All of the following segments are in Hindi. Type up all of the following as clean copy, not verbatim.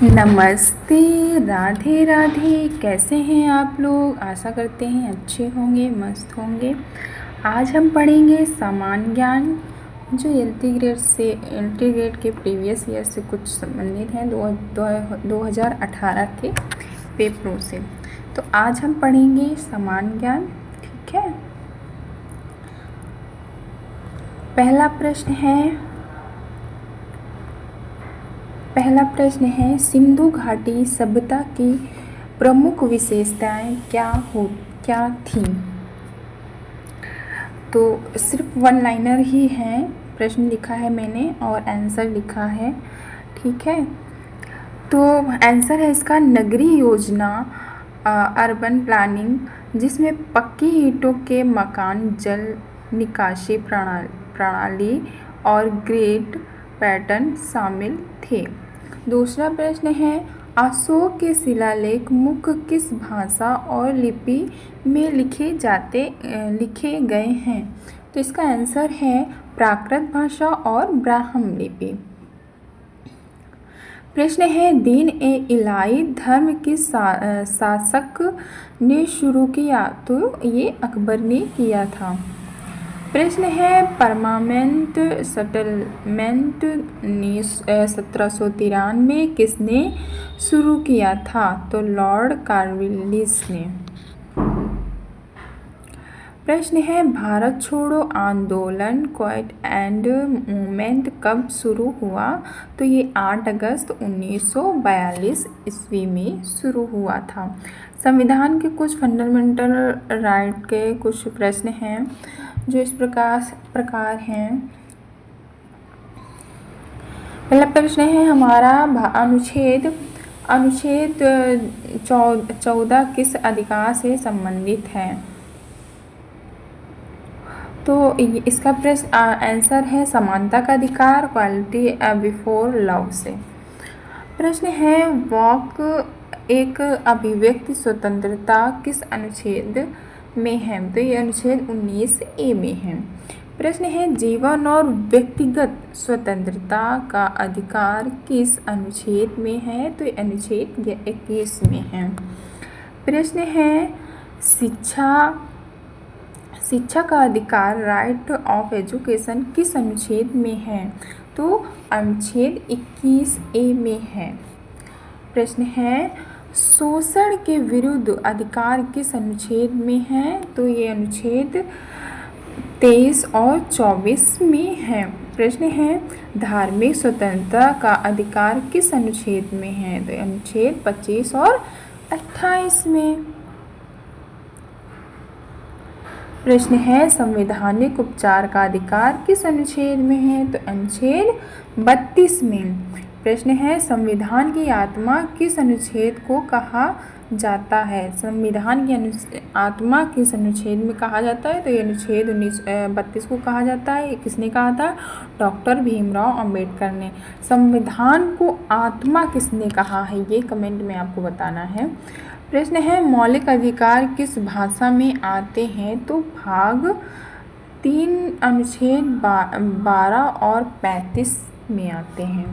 नमस्ते, राधे राधे। कैसे हैं आप लोग? आशा करते हैं अच्छे होंगे, मस्त होंगे। आज हम पढ़ेंगे सामान्य ज्ञान जो एलटी ग्रेड के प्रीवियस ईयर से कुछ संबंधित हैं 2018 के पेपरों से। तो आज हम पढ़ेंगे सामान्य ज्ञान, ठीक है। पहला प्रश्न है सिंधु घाटी सभ्यता की प्रमुख विशेषताएं क्या थीं? तो सिर्फ वन लाइनर ही है, प्रश्न लिखा है मैंने और आंसर लिखा है, ठीक है। तो आंसर है इसका नगरीय योजना, अर्बन प्लानिंग, जिसमें पक्की ईंटों के मकान, जल निकासी प्रणाली और ग्रिड पैटर्न शामिल थे। दूसरा प्रश्न है अशोक के शिलालेख मुख्य किस भाषा और लिपि में लिखे गए हैं? तो इसका आंसर है प्राकृत भाषा और ब्राह्मी लिपि। प्रश्न है दीन ए इलाही धर्म किस शासक ने शुरू किया? तो ये अकबर ने किया था। प्रश्न है परमानेंट सेटलमेंट 1793 किसने शुरू किया था? तो लॉर्ड कॉर्नवालिस ने। प्रश्न है भारत छोड़ो आंदोलन क्वाइट एंड मूवमेंट कब शुरू हुआ? तो ये 8 अगस्त 1942 ईस्वी में शुरू हुआ था। संविधान के कुछ फंडामेंटल राइट के कुछ प्रश्न हैं जो इस प्रकार हैं। पहला प्रश्न है हमारा अनुच्छेद 14 किस अधिकार से संबंधित है? तो इसका प्रश्न आंसर है समानता का अधिकार, क्वालिटी बिफोर लॉ से। प्रश्न है वाक एक अभिव्यक्ति स्वतंत्रता किस अनुच्छेद में है? तो ये अनुच्छेद 19A में है। प्रश्न है जीवन और व्यक्तिगत स्वतंत्रता का अधिकार किस अनुच्छेद में है? तो ये अनुच्छेद 21 में है। प्रश्न है शिक्षा का अधिकार राइट ऑफ एजुकेशन किस अनुच्छेद में है? तो अनुच्छेद 21A में है। प्रश्न है शोषण के विरुद्ध अधिकार किस अनुच्छेद में है? तो ये अनुच्छेद 23 और 24 में है। प्रश्न है धार्मिक स्वतंत्रता का अधिकार किस अनुच्छेद में है? तो अनुच्छेद 25 और 28 में। प्रश्न है संवैधानिक उपचार का अधिकार किस अनुच्छेद में है? तो अनुच्छेद 32 में। प्रश्न है संविधान की आत्मा किस अनुच्छेद को कहा जाता है? संविधान की आत्मा किस अनुच्छेद में कहा जाता है? तो ये अनुच्छेद 32 को कहा जाता है। किसने कहा था? डॉक्टर भीमराव अंबेडकर ने। संविधान को आत्मा किसने कहा है? ये कमेंट में आपको बताना है। प्रश्न है मौलिक अधिकार किस भाषा में आते हैं? तो भाग 3 अनुच्छेद 12 और 35 में आते हैं।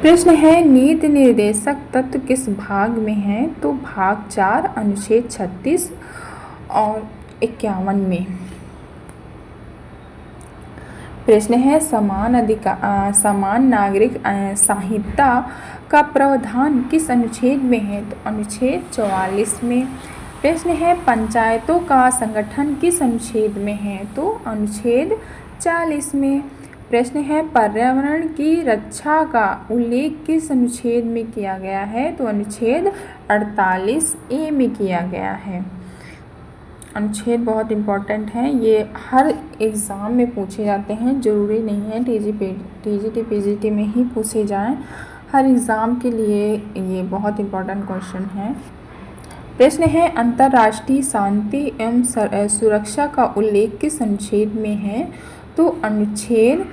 प्रश्न है नीति निर्देशक तत्व किस भाग में है? तो भाग 4 अनुच्छेद 36 और 51 में। प्रश्न है समान नागरिक संहिता का प्रावधान किस अनुच्छेद में है? तो अनुच्छेद 44 में। प्रश्न है पंचायतों का संगठन किस अनुच्छेद में है? तो अनुच्छेद 40 में। प्रश्न है पर्यावरण की रक्षा का उल्लेख किस अनुच्छेद में किया गया है? तो अनुच्छेद 48A में किया गया है। अनुच्छेद बहुत इम्पोर्टेंट है, ये हर एग्ज़ाम में पूछे जाते हैं, ज़रूरी नहीं है TGT PGT में ही पूछे जाएं, हर एग्ज़ाम के लिए ये बहुत इम्पोर्टेंट क्वेश्चन है। प्रश्न है अंतर्राष्ट्रीय शांति एवं सुरक्षा का उल्लेख किस अनुच्छेद में है? तो अनुच्छेद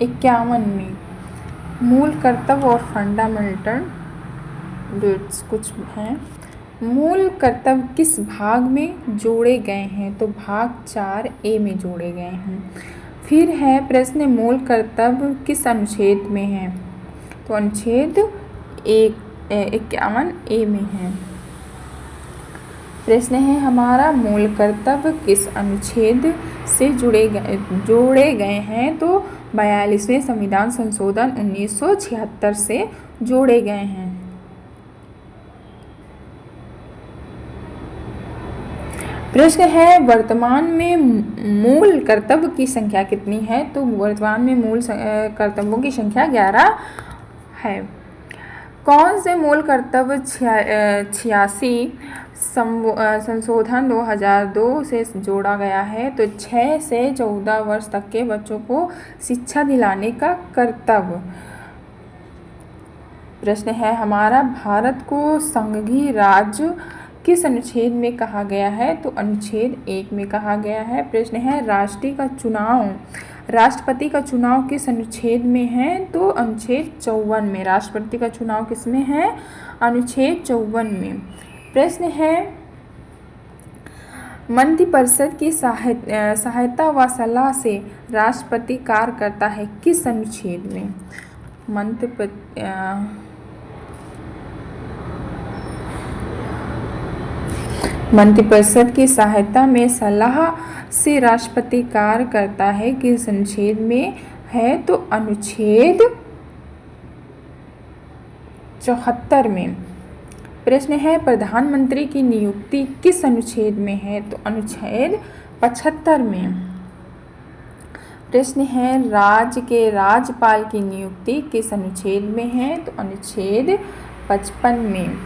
51 में। मूल कर्तव्य और फंडामेंटल राइट्स कुछ हैं। मूल कर्तव्य किस भाग में जोड़े गए हैं? तो भाग 4A में जोड़े गए हैं। फिर है प्रश्न मूल कर्तव्य किस अनुच्छेद में है? तो अनुच्छेद 51 ए में है। प्रश्न है हमारा मूल कर्तव्य किस अनुच्छेद से जोड़े गए हैं? तो 42वें संविधान संशोधन 1976 से जोड़े गए हैं। प्रश्न है वर्तमान में मूल कर्तव्य की संख्या कितनी है? तो वर्तमान में मूल कर्तव्यों की संख्या 11 है। कौन से मूल कर्तव्य 86 संशोधन 2002 से जोड़ा गया है? तो 6 से 14 वर्ष तक के बच्चों को शिक्षा दिलाने का कर्तव्य। प्रश्न है हमारा भारत को संघीय राज्य किस अनुच्छेद में कहा गया है? तो अनुच्छेद 1 में कहा गया है। प्रश्न है राष्ट्रपति का चुनाव किस अनुच्छेद में है? तो अनुच्छेद 54 में। राष्ट्रपति का चुनाव किस में है? अनुच्छेद 54 में। प्रश्न है मंत्रिपरिषद की सहायता व सलाह से राष्ट्रपति कार्य करता है किस अनुच्छेद में? मंत्रिपरिषद की सहायता में सलाह से राष्ट्रपति कार्य करता है किस अनुच्छेद में है? तो अनुच्छेद 74 में। प्रश्न है प्रधानमंत्री की नियुक्ति किस अनुच्छेद में है? तो अनुच्छेद 75 में। प्रश्न है राज्य के राज्यपाल की नियुक्ति किस अनुच्छेद में है? तो अनुच्छेद 55 में।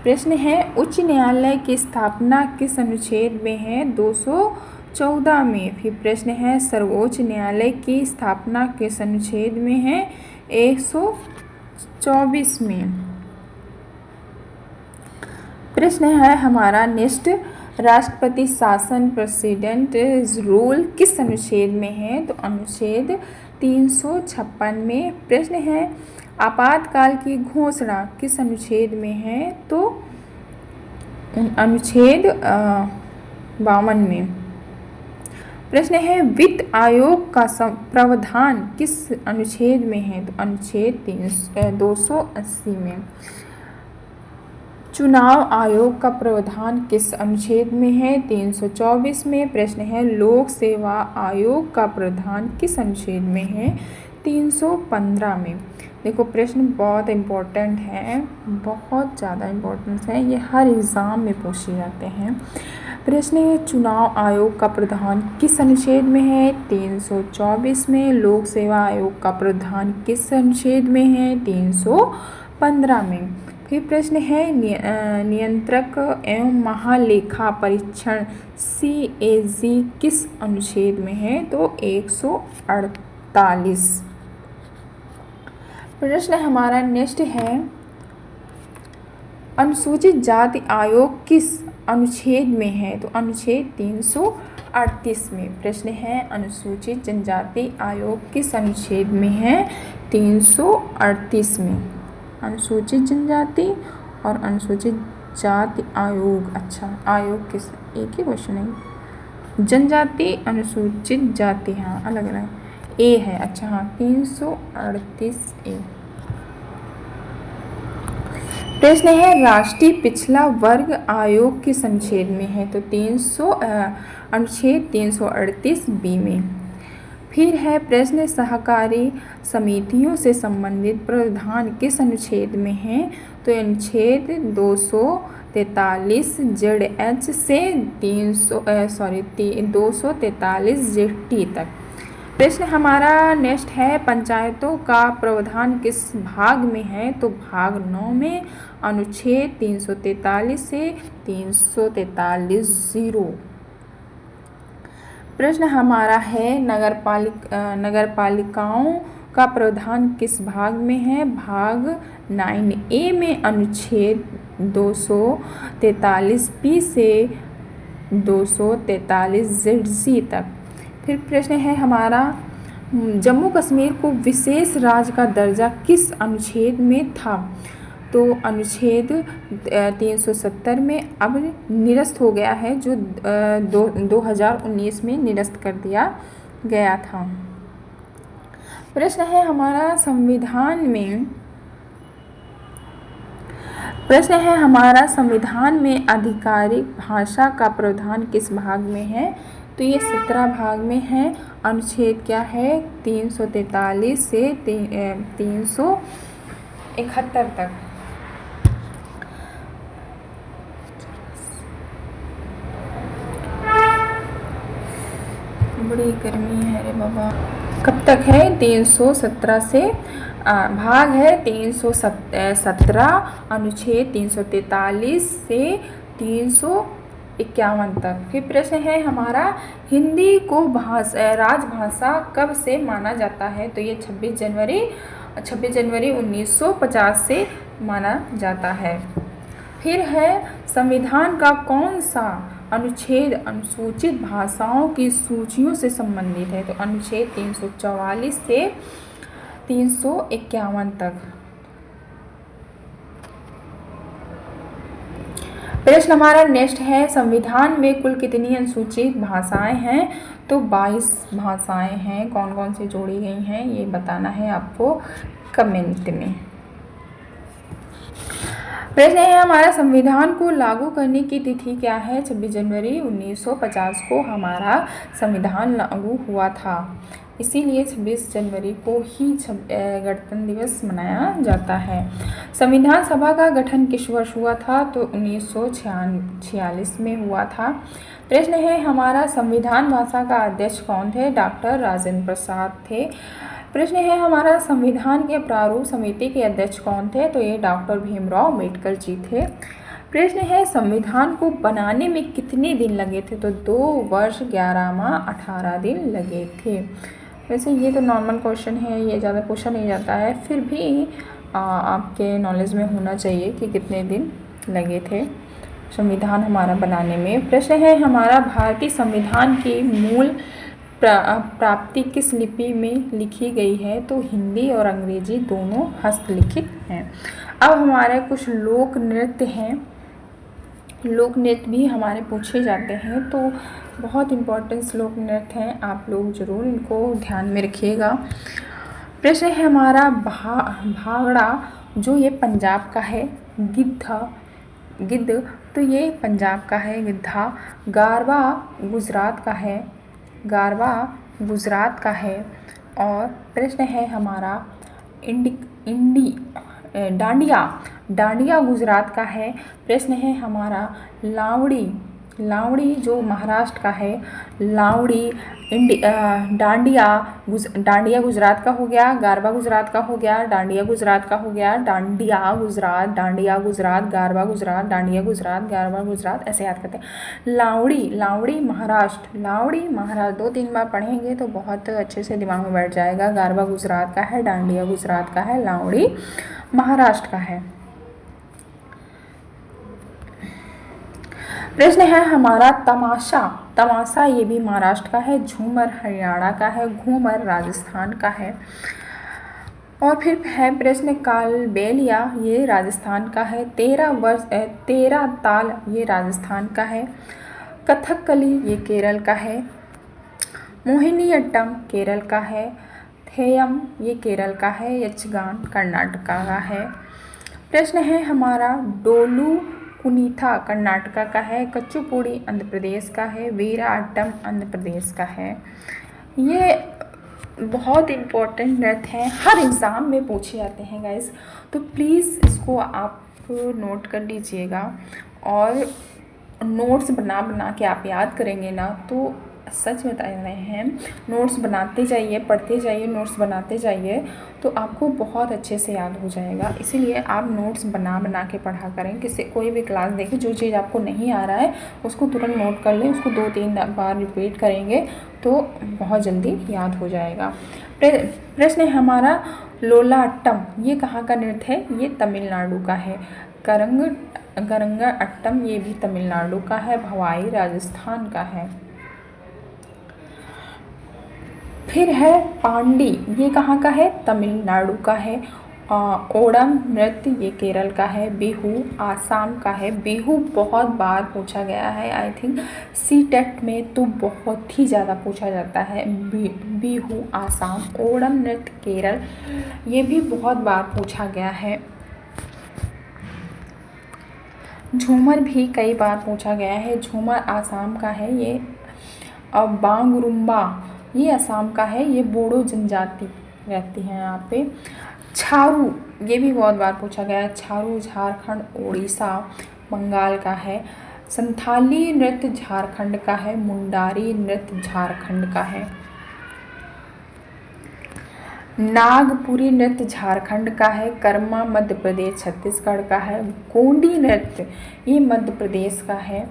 प्रश्न है उच्च न्यायालय की स्थापना किस अनुच्छेद में है? 214 में। फिर प्रश्न है सर्वोच्च न्यायालय की स्थापना किस अनुच्छेद में है? 124 में। प्रश्न है हमारा नेक्स्ट राष्ट्रपति शासन प्रेसिडेंट रूल किस अनुच्छेद में है? तो अनुच्छेद 356 में। प्रश्न है आपातकाल की घोषणा किस अनुच्छेद में है? तो अनुच्छेद 52 में। प्रश्न है वित्त आयोग का प्रावधान किस अनुच्छेद में है? तो अनुच्छेद 280 में। चुनाव आयोग का प्रावधान किस अनुच्छेद में है? 324 में। प्रश्न है लोक सेवा आयोग का प्रावधान किस अनुच्छेद में है? 315 में। देखो प्रश्न बहुत इम्पोर्टेंट है, बहुत ज़्यादा इम्पोर्टेंट है, ये हर एग्ज़ाम में पूछे जाते हैं। प्रश्न है चुनाव आयोग का प्रावधान किस अनुच्छेद में है? 324 में। लोक सेवा आयोग का प्रावधान किस अनुच्छेद में है? 315 में। फिर प्रश्न है नियंत्रक एवं महालेखा परीक्षण CAG किस अनुच्छेद में है? तो 148। प्रश्न हमारा नेक्स्ट है अनुसूचित जाति आयोग किस अनुच्छेद में है? तो अनुच्छेद 338 में। प्रश्न है अनुसूचित जनजाति आयोग किस अनुच्छेद में है? 338 में। अनुसूचित जनजाति और अनुसूचित जाति आयोग, अच्छा आयोग किस, एक ही क्वेश्चन है। जनजाति अनुसूचित जाति, हाँ अलग अलग ए है, अच्छा हाँ 338 ए। प्रश्न है राष्ट्रीय पिछड़ा वर्ग आयोग किस अनुच्छेद में है? तो अनुच्छेद 338 बी में। फिर है प्रश्न सहकारी समितियों से संबंधित प्रावधान किस अनुच्छेद में है? तो अनुच्छेद 243 ZH से 243 ZT तक। प्रश्न हमारा नेक्स्ट है पंचायतों का प्रावधान किस भाग में है? तो भाग 9 में। अनुच्छेद 343 से 343 0। प्रश्न हमारा है नगरपालिकाओं का प्रावधान किस भाग में है? भाग 9A में। अनुच्छेद 243 P से 243 ZC तक। फिर प्रश्न है हमारा जम्मू कश्मीर को विशेष राज्य का दर्जा किस अनुच्छेद में था? तो अनुच्छेद 370 में अब निरस्त हो गया है, जो 2019 में निरस्त कर दिया गया था। प्रश्न है हमारा संविधान में आधिकारिक भाषा का प्रावधान किस भाग में है? तो ये 17 भाग में है। अनुच्छेद क्या है? 343 से 371 तक। बड़ी गर्मी है रे बाबा। कब तक है? 317 से भाग है 317, अनुच्छेद 343 से 351 तक। फिर प्रश्न है हमारा हिंदी को राजभाषा कब से माना जाता है? तो ये 26 जनवरी 1950 से माना जाता है। फिर है संविधान का कौन सा अनुच्छेद अनुसूचित भाषाओं की सूचियों से संबंधित है? तो अनुच्छेद 344 से 351 तक। प्रश्न हमारा नेक्स्ट है संविधान में कुल कितनी अनुसूचित भाषाएं हैं? तो 22 भाषाएं हैं। कौन कौन सी जोड़ी गई हैं ये बताना है आपको कमेंट में। प्रश्न है हमारा संविधान को लागू करने की तिथि क्या है? 26 जनवरी 1950 को हमारा संविधान लागू हुआ था, इसीलिए 26 जनवरी को ही गणतंत्र दिवस मनाया जाता है। संविधान सभा का गठन किस वर्ष हुआ था? तो 1946 में हुआ था। प्रश्न है हमारा संविधान भाषा का अध्यक्ष कौन थे? डॉक्टर राजेंद्र प्रसाद थे। प्रश्न है हमारा संविधान के प्रारूप समिति के अध्यक्ष कौन थे? तो ये डॉक्टर भीमराव अम्बेडकर जी थे। प्रश्न है संविधान को बनाने में कितने दिन लगे थे? तो 2 वर्ष 11 माह 18 दिन लगे थे। वैसे ये तो नॉर्मल क्वेश्चन है, ये ज़्यादा पूछा नहीं जाता है, फिर भी आपके नॉलेज में होना चाहिए कि कितने दिन लगे थे संविधान हमारा बनाने में। प्रश्न है हमारा भारतीय संविधान की मूल प्राप्ति किस लिपि में लिखी गई है? तो हिंदी और अंग्रेजी दोनों हस्तलिखित हैं। अब हमारे कुछ लोक नृत्य हैं, लोक नृत्य भी हमारे पूछे जाते हैं, तो बहुत इम्पोर्टेंट लोक नृत्य हैं, आप लोग ज़रूर इनको ध्यान में रखिएगा। प्रश्न है हमारा भांगड़ा जो ये पंजाब का है, गिद्ध तो ये पंजाब का है गिद्धा। गारवा गुजरात का है। और प्रश्न है हमारा डांडिया गुजरात का है। प्रश्न है हमारा लावड़ी जो महाराष्ट्र का है। डांडिया गुजरात का हो गया, गारवा गुजरात का हो गया, डांडिया गुजरात का हो गया, डांडिया गुजरात, गारवा गुजरात, डांडिया गुजरात, गारवा गुजरात, ऐसे याद करते हैं। लावड़ी महाराष्ट्र 2-3 बार पढ़ेंगे तो बहुत अच्छे से दिमाग में बैठ जाएगा। गारवा गुजरात का है, डांडिया गुजरात का है, लावड़ी महाराष्ट्र का है। प्रश्न है हमारा तमाशा ये भी महाराष्ट्र का है। झूमर हरियाणा का है। घूमर राजस्थान का है। और फिर है प्रश्न कालबेलिया ये राजस्थान का है। 13 ताल ये राजस्थान का है। कथकली ये केरल का है। मोहिनीअट्टम केरल का है। थेयम ये केरल का है। यक्षगान कर्नाटक का है। प्रश्न है हमारा डोलू कुनीथा कर्नाटका का है। कच्चुपुड़ी आंध्र प्रदेश का है। वीराअट्टम आंध्र प्रदेश का है। ये बहुत इम्पोर्टेंट नृत्य हैं, हर एग्ज़ाम में पूछे जाते हैं गाइस, तो प्लीज़ इसको आप नोट कर लीजिएगा। और नोट्स बना के आप याद करेंगे ना, तो सच बता रहे हैं, नोट्स बनाते जाइए, पढ़ते जाइए, नोट्स बनाते जाइए, तो आपको बहुत अच्छे से याद हो जाएगा। इसीलिए आप नोट्स बना के पढ़ा करें। कोई भी क्लास देखें, जो चीज़ आपको नहीं आ रहा है उसको तुरंत नोट कर लें, उसको 2-3 बार रिपीट करेंगे तो बहुत जल्दी याद हो जाएगा। प्रश्न है हमारा लोलाअट्टम ये कहाँ का नृत्य है? ये तमिलनाडु का है। करंगा अट्टम ये भी तमिलनाडु का है। भवाई राजस्थान का है। फिर है पांडी ये कहाँ का है? तमिलनाडु का है। ओणम नृत्य ये केरल का है। बिहू आसाम का है। बिहू बहुत बार पूछा गया है, आई थिंक सी टेट में तो बहुत ही ज़्यादा पूछा जाता है। बिहू आसाम। ओणम नृत्य केरल, ये भी बहुत बार पूछा गया है। झूमर भी कई बार पूछा गया है। झूमर आसाम का है ये। अब बांगरुम्बा ये असम का है। ये बोडो जनजाति रहती है यहाँ पे। छारू ये भी बहुत बार पूछा गया है। छारू झारखंड उड़ीसा बंगाल का है। संथाली नृत्य झारखंड का है। मुंडारी नृत्य झारखंड का है। नागपुरी नृत्य झारखंड का है। कर्मा मध्य प्रदेश छत्तीसगढ़ का है। गोंडी नृत्य ये मध्य प्रदेश का है।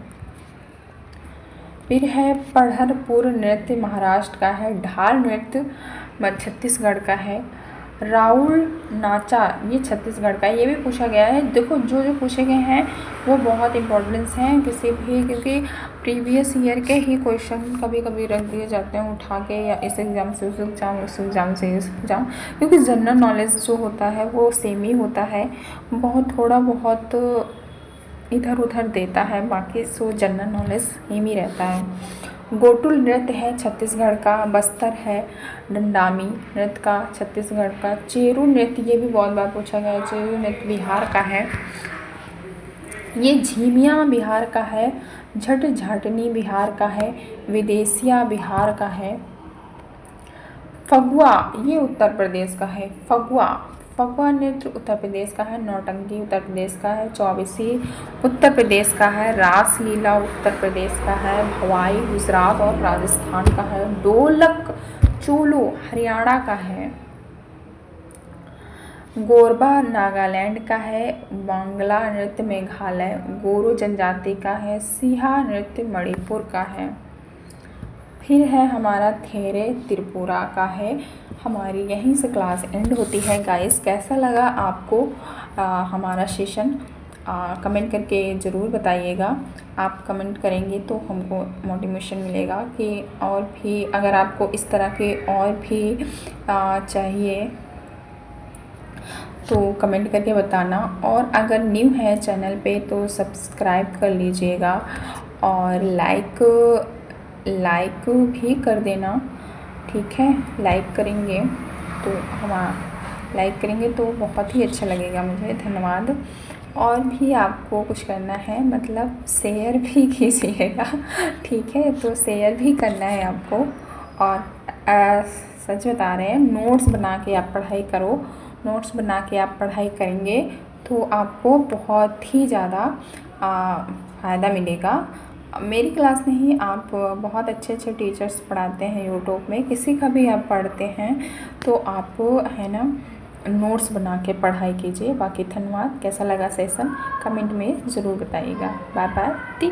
फिर है पढ़रपुर नृत्य महाराष्ट्र का है। ढाल नृत्य छत्तीसगढ़ का है। राउल नाचा ये छत्तीसगढ़ का है। ये भी पूछा गया है। देखो जो जो पूछे गए हैं वो बहुत इंपॉर्टेंस हैं किसी भी, क्योंकि प्रीवियस ईयर के ही क्वेश्चन कभी कभी रख दिए जाते हैं उठा के, या इस एग्ज़ाम से उस एग्ज़ाम, उस एग्ज़ाम से इस एग्ज़ाम, क्योंकि जनरल नॉलेज जो होता है वो सेम ही होता है। बहुत थोड़ा बहुत इधर उधर देता है, बाकी सो जनरल नॉलेज सेम ही रहता है। गोटुल नृत्य है छत्तीसगढ़ का। बस्तर है। डंडामी नृत्य का छत्तीसगढ़ का। चेरू नृत्य ये भी बहुत बार पूछा गया है। चेरू नृत्य बिहार का है। ये झीमिया बिहार का है। झट झाटनी बिहार का है। विदेशिया बिहार का है। फगुआ ये उत्तर प्रदेश का है। फगुआ नृत्य उत्तर प्रदेश का है। नौटंकी उत्तर प्रदेश का है। चौबीसी उत्तर प्रदेश का है। रासलीला उत्तर प्रदेश का है। भवाई गुजरात और राजस्थान का है। ढोलक चोलो हरियाणा का है। गोरबा नागालैंड का है। बांग्ला नृत्य मेघालय गोरो जनजाति का है। सिहा नृत्य मणिपुर का है। फिर है हमारा थेरे त्रिपुरा का है। हमारी यहीं से क्लास एंड होती है गाइस। कैसा लगा आपको हमारा सेशन, कमेंट करके ज़रूर बताइएगा। आप कमेंट करेंगे तो हमको मोटिवेशन मिलेगा कि और भी अगर आपको इस तरह के और भी चाहिए तो कमेंट करके बताना। और अगर न्यू है चैनल पे तो सब्सक्राइब कर लीजिएगा और लाइक भी कर देना, ठीक है। लाइक करेंगे तो बहुत ही अच्छा लगेगा मुझे। धन्यवाद। और भी आपको कुछ करना है, मतलब शेयर भी कीजिएगा, ठीक है। तो शेयर भी करना है आपको। और सच बता रहे हैं, नोट्स बना के आप पढ़ाई करो। नोट्स बना के आप पढ़ाई करेंगे तो आपको बहुत ही ज़्यादा फ़ायदा मिलेगा। मेरी क्लास नहीं, आप बहुत अच्छे अच्छे टीचर्स पढ़ाते हैं यूट्यूब में, किसी का भी आप पढ़ते हैं तो आप है ना नोट्स बना के पढ़ाई कीजिए। बाकी धन्यवाद। कैसा लगा सेशन कमेंट में ज़रूर बताइएगा। Bye bye.